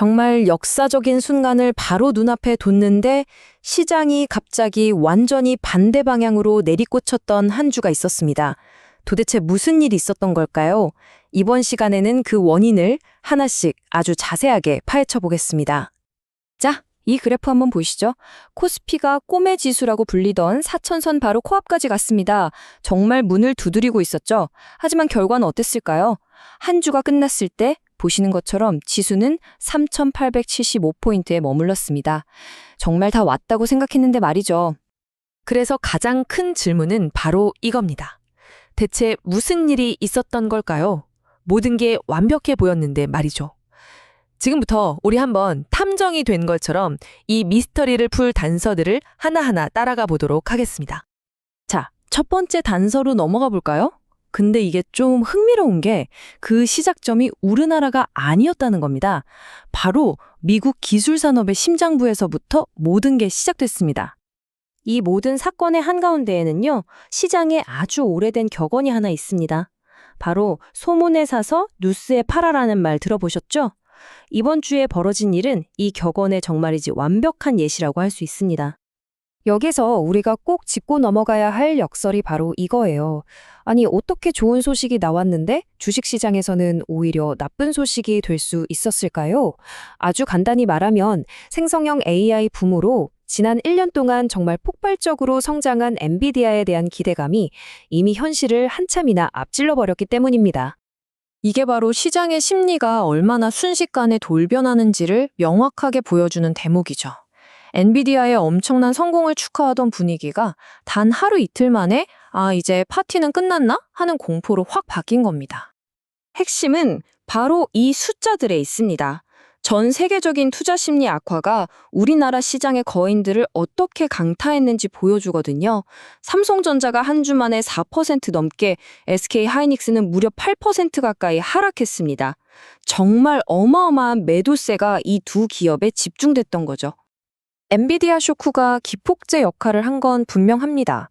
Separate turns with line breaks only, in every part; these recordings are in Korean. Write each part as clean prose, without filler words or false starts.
정말 역사적인 순간을 바로 눈앞에 뒀는데 시장이 갑자기 완전히 반대 방향으로 내리꽂혔던 한 주가 있었습니다. 도대체 무슨 일이 있었던 걸까요? 이번 시간에는 그 원인을 하나씩 아주 자세하게 파헤쳐 보겠습니다. 자, 이 그래프 한번 보시죠. 코스피가 꿈의 지수라고 불리던 4천선 바로 코앞까지 갔습니다. 정말 문을 두드리고 있었죠. 하지만 결과는 어땠을까요? 한 주가 끝났을 때 보시는 것처럼 지수는 3,875포인트에 머물렀습니다. 정말 다 왔다고 생각했는데 말이죠. 그래서 가장 큰 질문은 바로 이겁니다. 대체 무슨 일이 있었던 걸까요? 모든 게 완벽해 보였는데 말이죠. 지금부터 우리 한번 탐정이 된 것처럼 이 미스터리를 풀 단서들을 하나하나 따라가 보도록 하겠습니다. 자, 첫 번째 단서로 넘어가 볼까요? 근데 이게 좀 흥미로운 게 그 시작점이 우리나라가 아니었다는 겁니다. 바로 미국 기술산업의 심장부에서부터 모든 게 시작됐습니다. 이 모든 사건의 한가운데에는요, 시장에 아주 오래된 격언이 하나 있습니다. 바로 소문에 사서 뉴스에 팔아라는 말 들어보셨죠? 이번 주에 벌어진 일은 이 격언의 정말이지 완벽한 예시라고 할 수 있습니다. 여기서 우리가 꼭 짚고 넘어가야 할 역설이 바로 이거예요. 아니, 어떻게 좋은 소식이 나왔는데 주식시장에서는 오히려 나쁜 소식이 될 수 있었을까요? 아주 간단히 말하면 생성형 AI 붐으로 지난 1년 동안 정말 폭발적으로 성장한 엔비디아에 대한 기대감이 이미 현실을 한참이나 앞질러 버렸기 때문입니다. 이게 바로 시장의 심리가 얼마나 순식간에 돌변하는지를 명확하게 보여주는 대목이죠. 엔비디아의 엄청난 성공을 축하하던 분위기가 단 하루 이틀 만에 이제 파티는 끝났나? 하는 공포로 확 바뀐 겁니다. 핵심은 바로 이 숫자들에 있습니다. 전 세계적인 투자 심리 악화가 우리나라 시장의 거인들을 어떻게 강타했는지 보여주거든요. 삼성전자가 한 주 만에 4% 넘게, SK하이닉스는 무려 8% 가까이 하락했습니다. 정말 어마어마한 매도세가 이 두 기업에 집중됐던 거죠. 엔비디아 쇼크가 기폭제 역할을 한 건 분명합니다.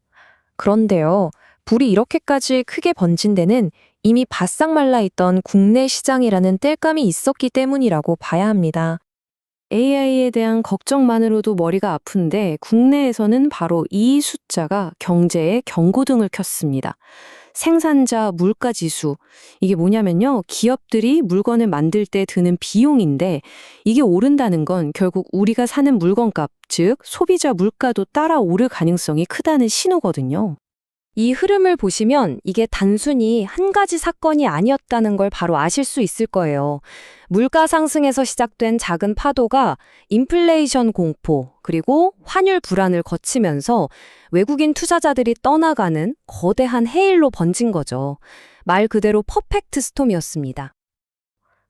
그런데요, 불이 이렇게까지 크게 번진 데는 이미 바싹 말라있던 국내 시장이라는 땔감이 있었기 때문이라고 봐야 합니다. AI에 대한 걱정만으로도 머리가 아픈데 국내에서는 바로 이 숫자가 경제에 경고등을 켰습니다. 생산자 물가지수, 이게 뭐냐면요, 기업들이 물건을 만들 때 드는 비용인데 이게 오른다는 건 결국 우리가 사는 물건값, 즉 소비자 물가도 따라 오를 가능성이 크다는 신호거든요. 이 흐름을 보시면 이게 단순히 한 가지 사건이 아니었다는 걸 바로 아실 수 있을 거예요. 물가 상승에서 시작된 작은 파도가 인플레이션 공포, 그리고 환율 불안을 거치면서 외국인 투자자들이 떠나가는 거대한 해일로 번진 거죠. 말 그대로 퍼펙트 스톰이었습니다.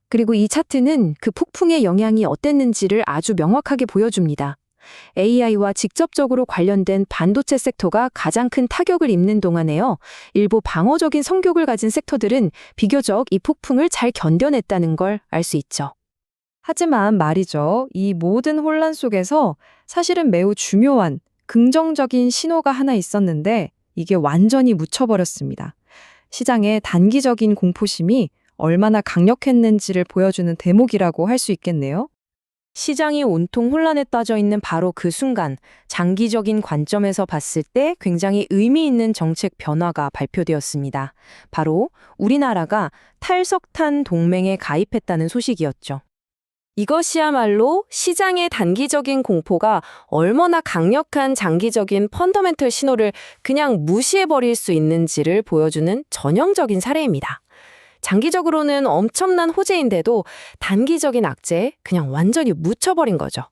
그리고 이 차트는 그 폭풍의 영향이 어땠는지를 아주 명확하게 보여줍니다. AI와 직접적으로 관련된 반도체 섹터가 가장 큰 타격을 입는 동안에요. 일부 방어적인 성격을 가진 섹터들은 비교적 이 폭풍을 잘 견뎌냈다는 걸 알 수 있죠. 하지만 말이죠, 이 모든 혼란 속에서 사실은 매우 중요한 긍정적인 신호가 하나 있었는데 이게 완전히 묻혀버렸습니다. 시장의 단기적인 공포심이 얼마나 강력했는지를 보여주는 대목이라고 할 수 있겠네요. 시장이 온통 혼란에 빠져 있는 바로 그 순간, 장기적인 관점에서 봤을 때 굉장히 의미 있는 정책 변화가 발표되었습니다. 바로 우리나라가 탈석탄 동맹에 가입했다는 소식이었죠. 이것이야말로 시장의 단기적인 공포가 얼마나 강력한 장기적인 펀더멘털 신호를 그냥 무시해버릴 수 있는지를 보여주는 전형적인 사례입니다. 장기적으로는 엄청난 호재인데도 단기적인 악재에 그냥 완전히 묻혀버린 거죠.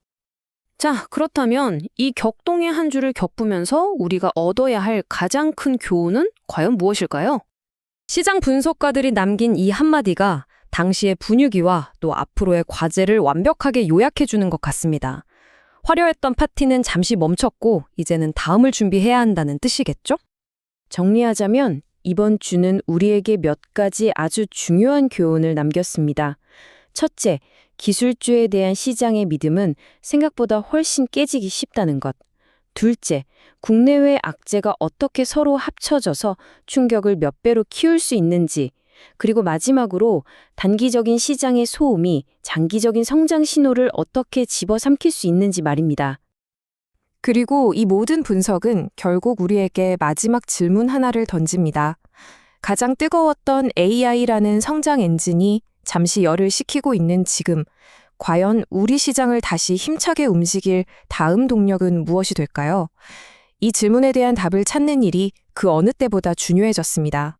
자, 그렇다면 이 격동의 한 주를 겪으면서 우리가 얻어야 할 가장 큰 교훈은 과연 무엇일까요? 시장 분석가들이 남긴 이 한마디가 당시의 분위기와 또 앞으로의 과제를 완벽하게 요약해주는 것 같습니다. 화려했던 파티는 잠시 멈췄고 이제는 다음을 준비해야 한다는 뜻이겠죠? 정리하자면 이번 주는 우리에게 몇 가지 아주 중요한 교훈을 남겼습니다. 첫째, 기술주에 대한 시장의 믿음은 생각보다 훨씬 깨지기 쉽다는 것. 둘째, 국내외 악재가 어떻게 서로 합쳐져서 충격을 몇 배로 키울 수 있는지,
그리고 마지막으로 단기적인 시장의 소음이 장기적인 성장 신호를 어떻게 집어삼킬 수 있는지 말입니다.
그리고 이 모든 분석은 결국 우리에게 마지막 질문 하나를 던집니다. 가장 뜨거웠던 AI라는 성장 엔진이 잠시 열을 식히고 있는 지금, 과연 우리 시장을 다시 힘차게 움직일 다음 동력은 무엇이 될까요? 이 질문에 대한 답을 찾는 일이 그 어느 때보다 중요해졌습니다.